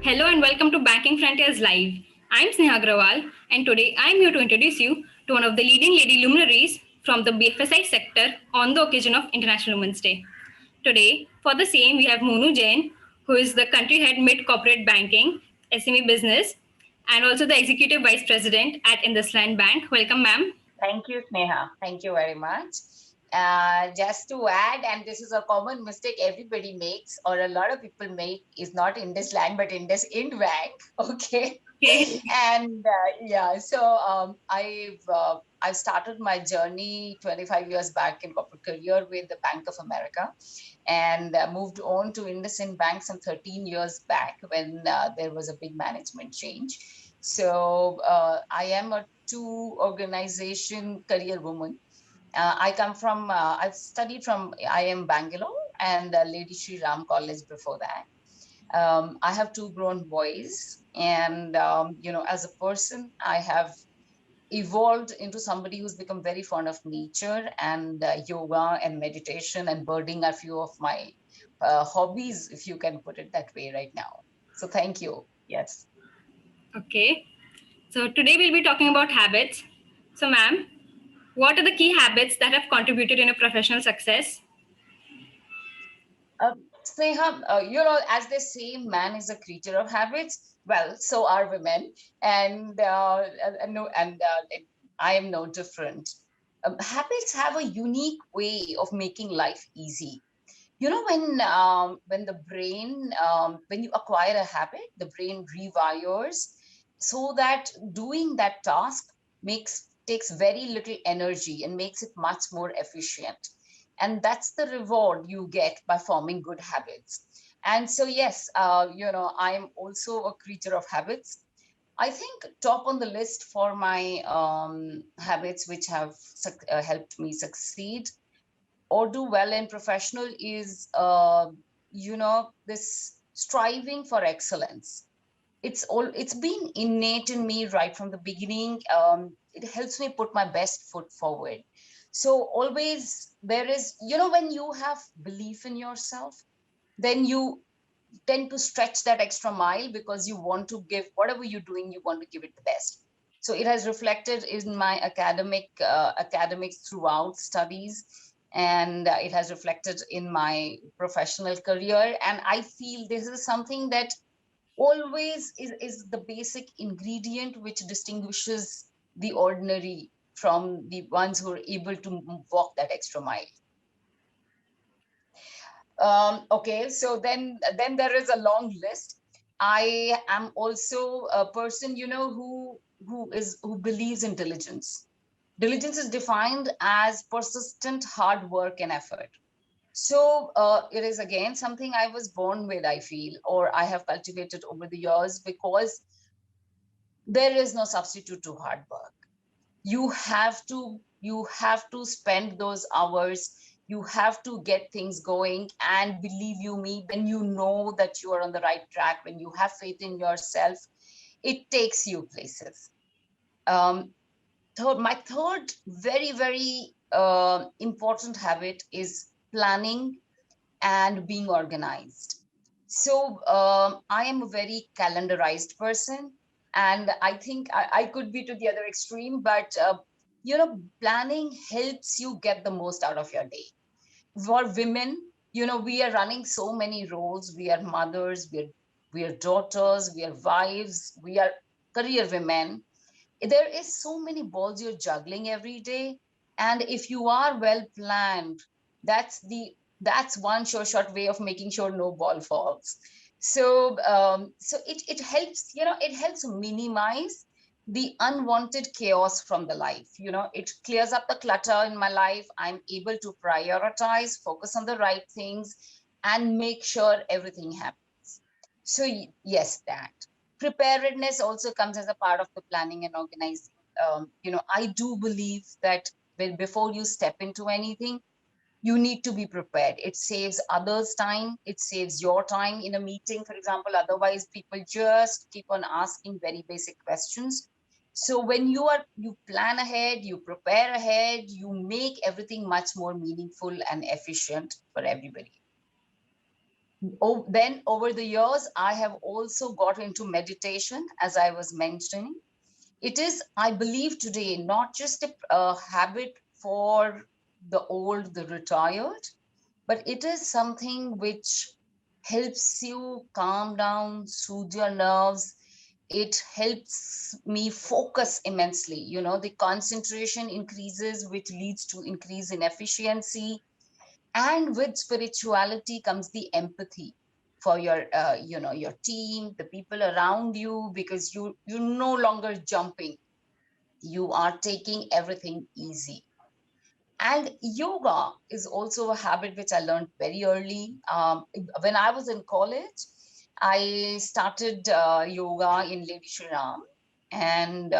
Hello and welcome to Banking Frontiers Live. I'm Sneha Agrawal, and today I'm here to introduce you to one of the leading lady luminaries from the BFSI sector on the occasion of International Women's Day. Today, for the same, we have Monu Jain, who is the country head mid corporate banking, SME business, and also the executive vice president at Indusland Bank. Welcome, ma'am. Thank you, Sneha. Thank you very much. Just to add, and this is a common mistake everybody makes, or a lot of people make, is not in this land, but in this Ind Bank. Okay. Okay. And yeah, so I've started my journey 25 years back in corporate career with the Bank of America, and moved on to IndusInd Bank some 13 years back when there was a big management change. So I am a two organization career woman. I've studied from IIM Bangalore and Lady Shri Ram College before that. I have two grown boys, and as a person, I have evolved into somebody who's become very fond of nature and yoga and meditation, and birding are few of my hobbies, if you can put it that way right now. So thank you. Yes. Okay. So today we'll be talking about habits. So, ma'am, what are the key habits that have contributed in your professional success? Sneha, as they say, man is a creature of habits. Well, so are women, and no, and I am no different. Habits have a unique way of making life easy. When the brain, when you acquire a habit, the brain rewires so that doing that task makes takes very little energy and makes it much more efficient. And that's the reward you get by forming good habits. And so yes, I am also a creature of habits. I think top on the list for my habits which have helped me succeed or do well in professional is this striving for excellence. It's been innate in me right from the beginning. It helps me put my best foot forward. So always there is, when you have belief in yourself, then you tend to stretch that extra mile because you want to give whatever you're doing, you want to give it the best. So it has reflected in my academics throughout studies, and it has reflected in my professional career. And I feel this is something that always is the basic ingredient which distinguishes the ordinary from the ones who are able to walk that extra mile. Okay, so then there is a long list. I am also a person, who believes in diligence. Diligence is defined as persistent hard work and effort. So it is again something I was born with, I feel, or I have cultivated over the years, because there is no substitute to hard work. You have to spend those hours. You have to get things going, and believe you me, when you know that you are on the right track, when you have faith in yourself, it takes you places. My third very, very important habit is planning and being organized. So I am a very calendarized person, and I think I could be to the other extreme, but planning helps you get the most out of your day. For women, we are running so many roles. We are mothers, we are daughters, we are wives, we are career women. There is so many balls you're juggling every day, and if you are well planned, that's one sure shot way of making sure no ball falls. So it helps, it helps minimize the unwanted chaos from the life. It clears up the clutter in my life. I'm able to prioritize, focus on the right things, and make sure everything happens. So yes, that preparedness also comes as a part of the planning and organizing. I do believe that before you step into anything, you need to be prepared. It saves others time, it saves your time in a meeting, for example. Otherwise people just keep on asking very basic questions. So when you plan ahead, you prepare ahead, you make everything much more meaningful and efficient for everybody. Then over the years, I have also got into meditation, as I was mentioning. It is, I believe today, not just a habit for the old, the retired, but it is something which helps you calm down, soothe your nerves. It helps me focus immensely. The concentration increases, which leads to increase in efficiency. And with spirituality comes the empathy for your team, the people around you, because you're no longer jumping. You are taking everything easy. And yoga is also a habit which I learned very early. When I was in college, I started yoga in Lady Shri Ram. And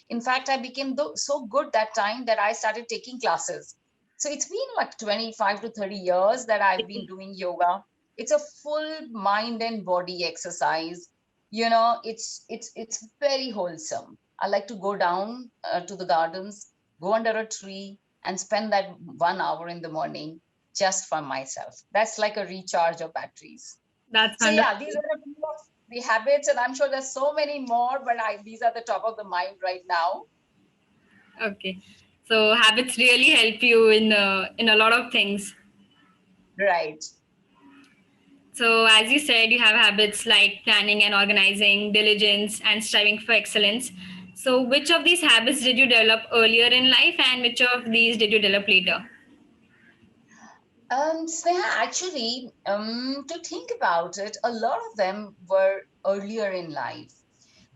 in fact, I became so good that time that I started taking classes. So it's been like 25 to 30 years that I've been doing yoga. It's a full mind and body exercise. It's very wholesome. I like to go down to the gardens, go under a tree, and spend that 1 hour in the morning just for myself. That's like a recharge of batteries. That's So yeah, wonderful. these are a few of the habits, and I'm sure there's so many more, but these are the top of the mind right now. Okay. So habits really help you in a lot of things. Right. So as you said, you have habits like planning and organizing, diligence, and striving for excellence. So which of these habits did you develop earlier in life, and which of these did you develop later? Sneha, actually, to think about it, a lot of them were earlier in life.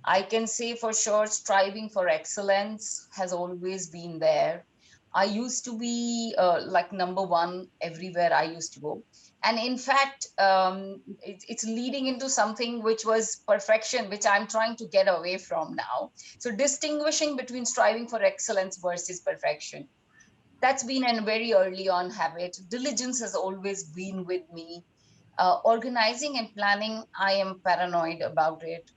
I can say for sure, striving for excellence has always been there. I used to be like number one everywhere I used to go. And in fact, it's leading into something which was perfection, which I'm trying to get away from now. So, distinguishing between striving for excellence versus perfection, that's been a very early on habit. Diligence has always been with me. Organizing and planning, I am paranoid about it.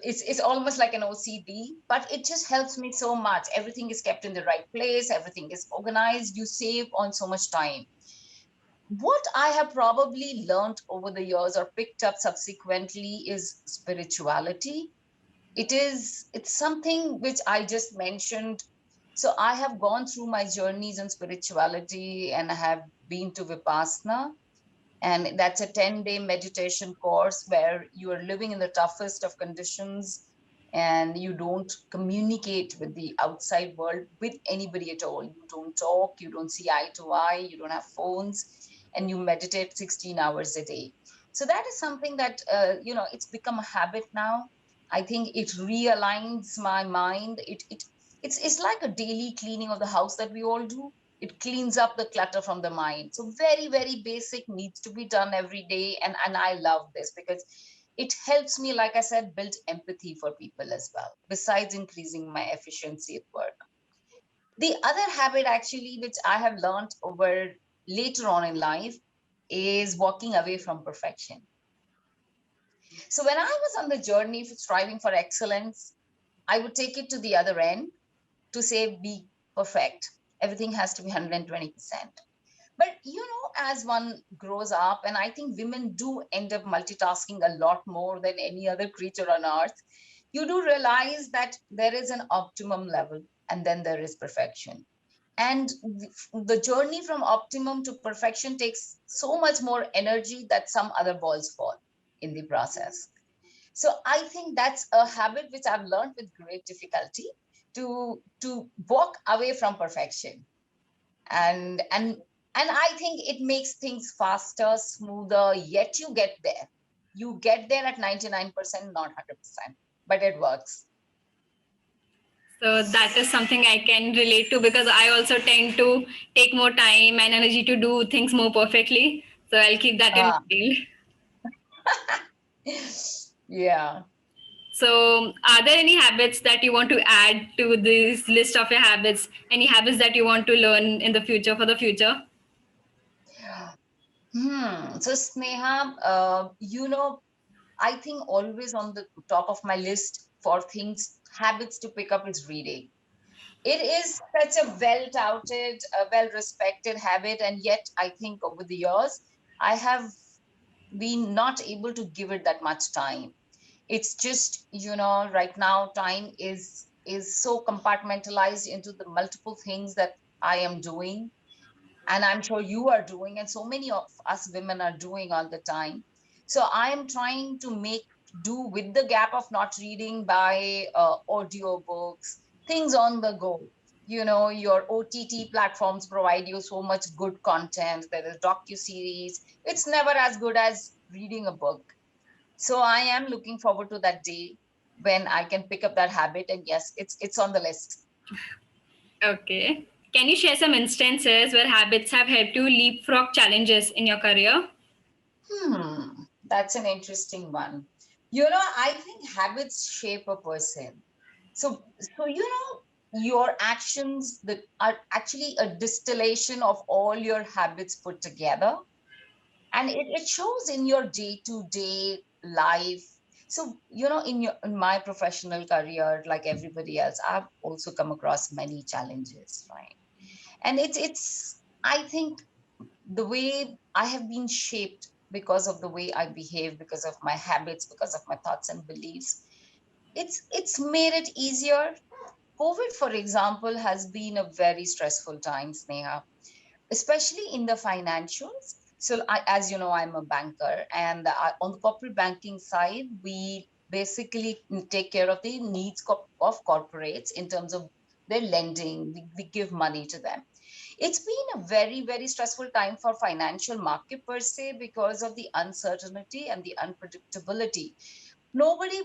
It's almost like an OCD, but it just helps me so much. Everything is kept in the right place, everything is organized, you save on so much time. What I have probably learned over the years or picked up subsequently is spirituality. It's something which I just mentioned. So I have gone through my journeys in spirituality, and I have been to Vipassana, and that's a 10-day meditation course where you are living in the toughest of conditions, and you don't communicate with the outside world with anybody at all. You don't talk, you don't see eye to eye, you don't have phones, and you meditate 16 hours a day. So that is something that it's become a habit now. I think it realigns my mind. It's like a daily cleaning of the house that we all do. It cleans up the clutter from the mind. So very, very basic, needs to be done every day. And I love this because it helps me, like I said, build empathy for people as well, besides increasing my efficiency at work. The other habit actually, which I have learned over later on in life, is walking away from perfection. So when I was on the journey for striving for excellence, I would take it to the other end to say be perfect. Everything has to be 120%. But as one grows up, and I think women do end up multitasking a lot more than any other creature on earth, you do realize that there is an optimum level and then there is perfection. And the journey from optimum to perfection takes so much more energy that some other balls fall in the process. So I think that's a habit which I've learned with great difficulty, to walk away from perfection. And and and I think it makes things faster, smoother, yet you get there at 99%, not 100%, but it works. So that is something I can relate to because I also tend to take more time and energy to do things more perfectly. So I'll keep that in Ah. mind. Yeah. So, are there any habits that you want to add to this list of your habits? Any habits that you want to learn in the future for the future? So Sneha, I think always on the top of my list for things, habits to pick up, is reading. It is such a well touted, well respected habit, and yet I think over the years I have we not able to give it that much time. It's just, right now time is so compartmentalized into the multiple things that I am doing, and I'm sure you are doing, and so many of us women are doing all the time. So I am trying to make do with the gap of not reading by audio books, things on the go. Your OTT platforms provide you so much good content. There is docu series. It's never as good as reading a book. So I am looking forward to that day when I can pick up that habit, and yes, it's on the list. Okay. Can you share some instances where habits have helped you leapfrog challenges in your career? That's an interesting one. I think habits shape a person. So your actions that are actually a distillation of all your habits put together, and it shows in your day-to-day life. So, in my professional career, like everybody else, I've also come across many challenges, right? And it's I think the way I have been shaped because of the way I behave, because of my habits, because of my thoughts and beliefs. It's made it easier. COVID, for example, has been a very stressful time, Sneha, especially in the financials. So, as you know, I'm a banker, and on the corporate banking side, we basically take care of the needs of corporates in terms of their lending. We give money to them. It's been a very, very stressful time for financial market per se because of the uncertainty and the unpredictability. Nobody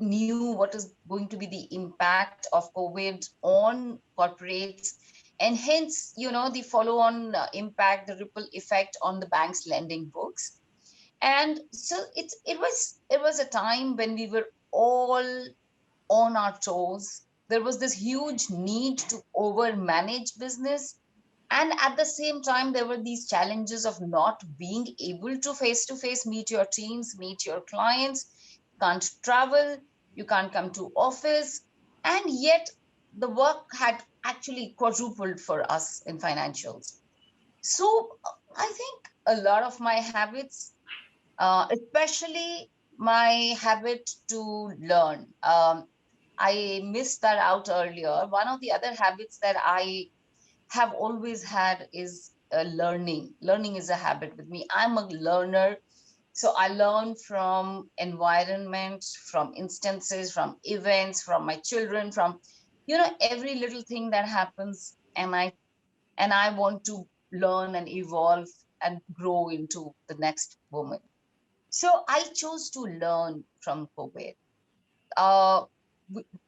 knew what is going to be the impact of COVID on corporates, and hence, the follow on impact, the ripple effect on the bank's lending books. And so it was a time when we were all on our toes. There was this huge need to over manage business. And at the same time, there were these challenges of not being able to face meet your teams, meet your clients, can't travel, you can't come to office. And yet the work had actually quadrupled for us in financials. So I think a lot of my habits, especially my habit to learn. I missed that out earlier. One of the other habits that I have always had is learning. Learning is a habit with me. I'm a learner. So I learn from environment, from instances, from events, from my children, from every little thing that happens, and I want to learn and evolve and grow into the next moment. So I chose to learn from COVID. Uh,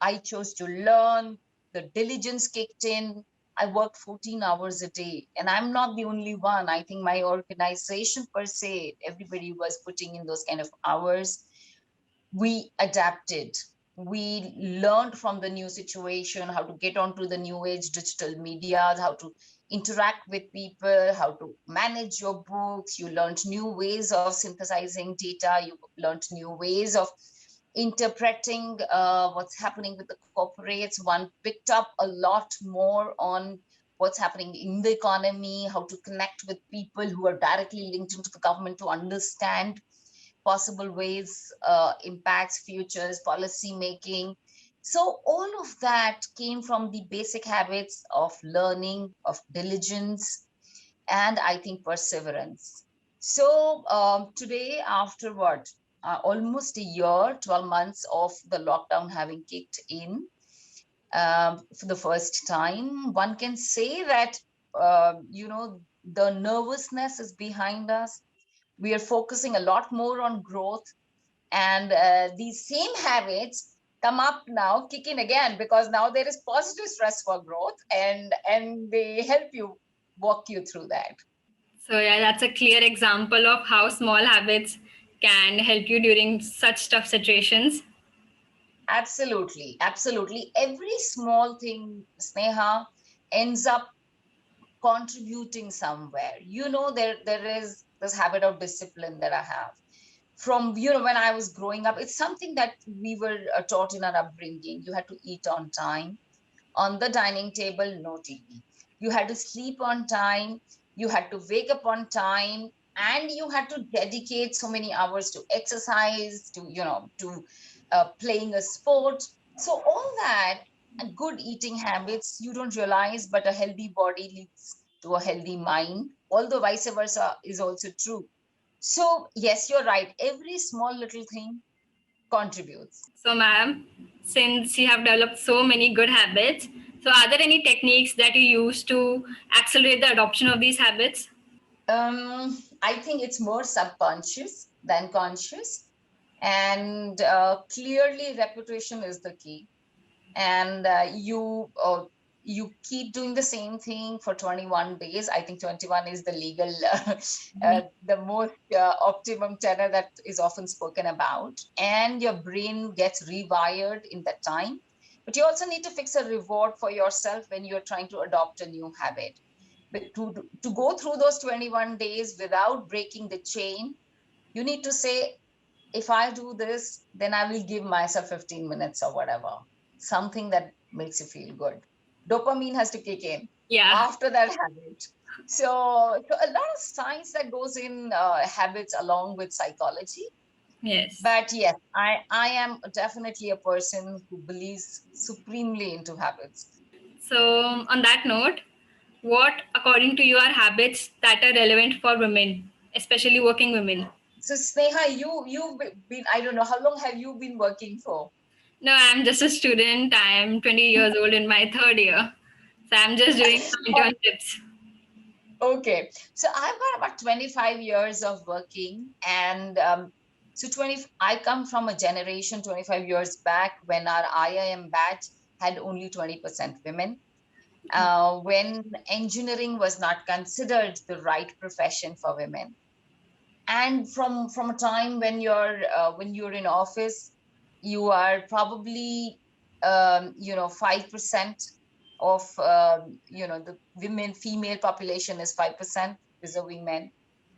I chose to learn. The diligence kicked in. I worked 14 hours a day, and I'm not the only one. I think my organization per se, everybody was putting in those kind of hours. We adapted. We learned from the new situation how to get onto the new age digital media, how to interact with people, how to manage your books. You learned new ways of synthesizing data. You learned new ways of interpreting what's happening with the corporates. One picked up a lot more on what's happening in the economy, how to connect with people who are directly linked into the government to understand possible ways, impacts, futures, policy making. So all of that came from the basic habits of learning, of diligence, and I think perseverance. So today, after what? Almost a year, 12 months of the lockdown having kicked in for the first time, one can say that, the nervousness is behind us. We are focusing a lot more on growth, and these same habits come up now, kick in again, because now there is positive stress for growth, and they help you, walk you through that. So, yeah, that's a clear example of how small habits can help you during such tough situations. Absolutely, absolutely. Every small thing, Sneha, ends up contributing somewhere. There is this habit of discipline that I have from when I was growing up. It's something that we were taught in our upbringing. You had to eat on time, on the dining table, no TV. You had to sleep on time. You had to wake up on time. and you had to dedicate so many hours to exercise, to to playing a sport. So all that and good eating habits you don't realize, but a healthy body leads to a healthy mind, although vice versa is also true. So yes, you're right, every small little thing contributes. So, ma'am, since you have developed so many good habits, so are there any techniques that you use to accelerate the adoption of these habits? I think it's more subconscious than conscious, and clearly repetition is the key. And you keep doing the same thing for 21 days. I think 21 is the legal the most optimum tenor that is often spoken about, and your brain gets rewired in that time. But you also need to fix a reward for yourself when you're trying to adopt a new habit. But to go through those 21 days without breaking the chain, you need to say, if I do this, then I will give myself 15 minutes or whatever, something that makes you feel good. Dopamine has to kick in Yeah. after that habit. So a lot of science that goes in habits along with psychology. Yes. But yes, I am definitely a person who believes supremely into habits. So, on that note, what, according to you, are habits that are relevant for women, especially working women? So Sneha, you've been, I don't know, how long have you been working for? No, I'm just a student. I'm 20 years old in my third year. So, I'm just doing some internships. Okay, so I've got about 25 years of working, and so 20. I come from a generation 25 years back when our IIM batch had only 20% women. When engineering was not considered the right profession for women, and from a time when you're in office, you are probably 5% of the women female population is 5% reserving men.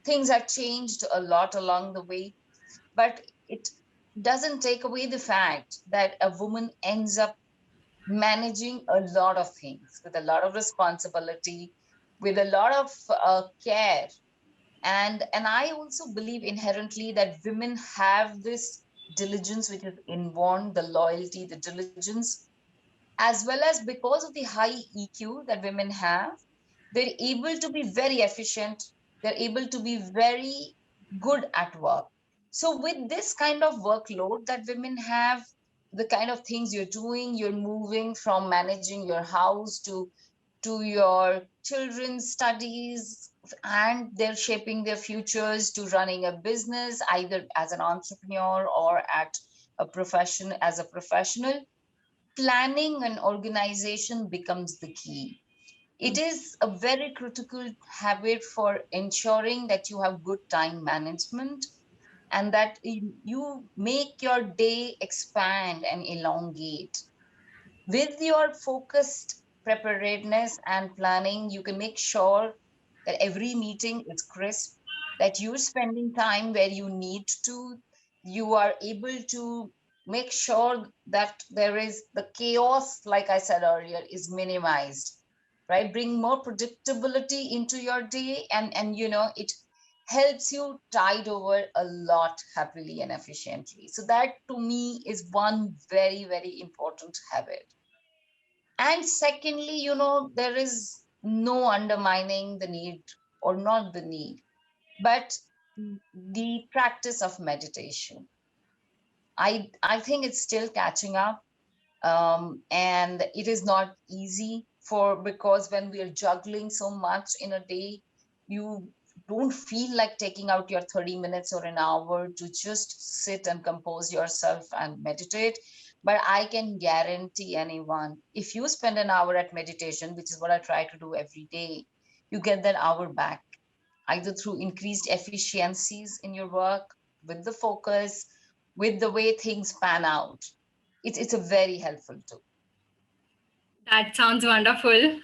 Things have changed a lot along the way, but it doesn't take away the fact that a woman ends up managing a lot of things with a lot of responsibility, with a lot of care. And I also believe inherently that women have this diligence which is inborn, the loyalty, the diligence, as well as because of the high EQ that women have, they're able to be very efficient, they're able to be very good at work. So with this kind of workload that women have, the kind of things you're doing, you're moving from managing your house to your children's studies, and they're shaping their futures to running a business either as an entrepreneur or at a profession as a professional. Planning and organization becomes the key. It is a very critical habit for ensuring that you have good time management, and that you make your day expand and elongate. With your focused preparedness and planning, you can make sure that every meeting is crisp, that you're spending time where you need to, you are able to make sure that there is the chaos, like I said earlier, is minimized, right? Bring more predictability into your day, and it helps you tide over a lot happily and efficiently. So that to me is one very, very important habit. And secondly, there is no undermining the need, or not the need, but the practice of meditation. I think it's still catching up, and it is not easy for, because when we are juggling so much in a day, you don't feel like taking out your 30 minutes or an hour to just sit and compose yourself and meditate. But I can guarantee anyone, if you spend an hour at meditation, which is what I try to do every day, you get that hour back, either through increased efficiencies in your work, with the focus, with the way things pan out. It's a very helpful tool. That sounds wonderful.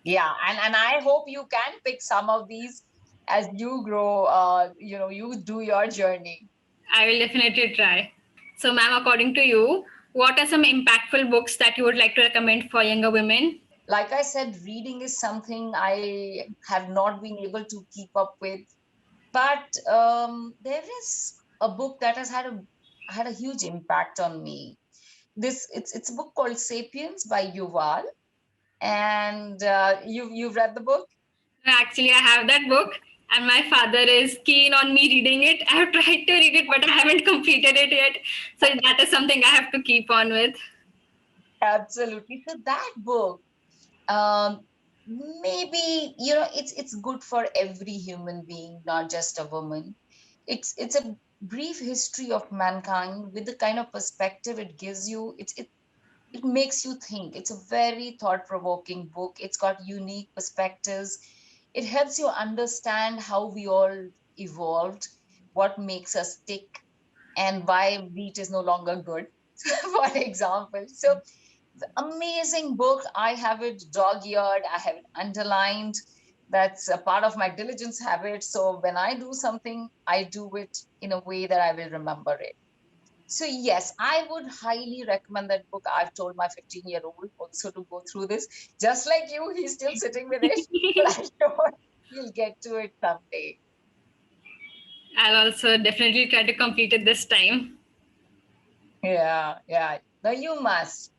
Yeah, and I hope you can pick some of these as you grow, you do your journey. I will definitely try. So, ma'am, according to you, what are some impactful books that you would like to recommend for younger women? Like I said, reading is something I have not been able to keep up with. But there is a book that has had a huge impact on me. It's a book called *Sapiens* by Yuval, and you've read the book. Actually, I have that book, and my father is keen on me reading it. I have tried to read it, but I haven't completed it yet. So that is something I have to keep on with. Absolutely. So that book, um, maybe it's good for every human being, not just a woman. It's a brief history of mankind with the kind of perspective it gives you. It makes you think. It's a very thought provoking book. It's got unique perspectives. It helps you understand how we all evolved, what makes us tick, and why wheat is no longer good, for example. So, amazing book. I have it dog eared, I have it underlined. That's a part of my diligence habit. So, when I do something, I do it in a way that I will remember it. So, yes, I would highly recommend that book. I've told my 15-year-old also to go through this. Just like you, he's still sitting with it, but I'm sure he'll get to it someday. I'll also definitely try to complete it this time. Yeah, yeah. No, you must.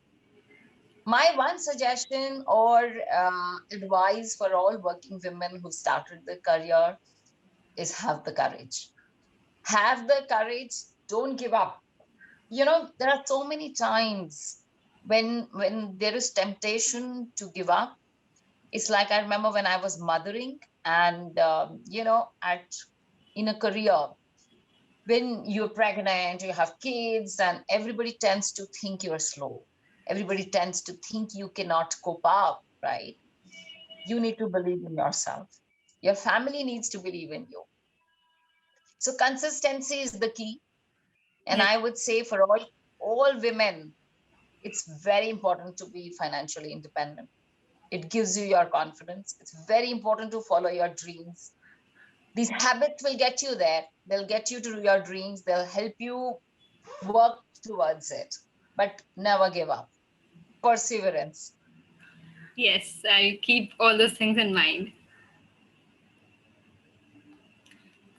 My one suggestion or advice for all working women who started their career is have the courage. Have the courage. Don't give up. There are so many times when there is temptation to give up. It's like I remember when I was mothering, and at in a career, when you're pregnant, you have kids, and everybody tends to think you're slow. Everybody tends to think you cannot cope up, right? You need to believe in yourself. Your family needs to believe in you. So consistency is the key. And Yes, I would say for all women, it's very important to be financially independent. It gives you your confidence. It's very important to follow your dreams. These habits will get you there. They'll get you to your dreams. They'll help you work towards it. But never give up. Perseverance. yes, I'll keep all those things in mind.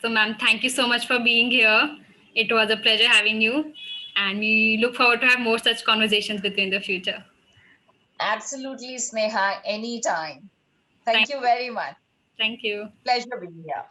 So, ma'am, thank you so much for being here. It was a pleasure having you, and we look forward to have more such conversations with you in the future. Absolutely, Sneha, anytime. Thank Thank you you. very much. Thank you. Pleasure being here.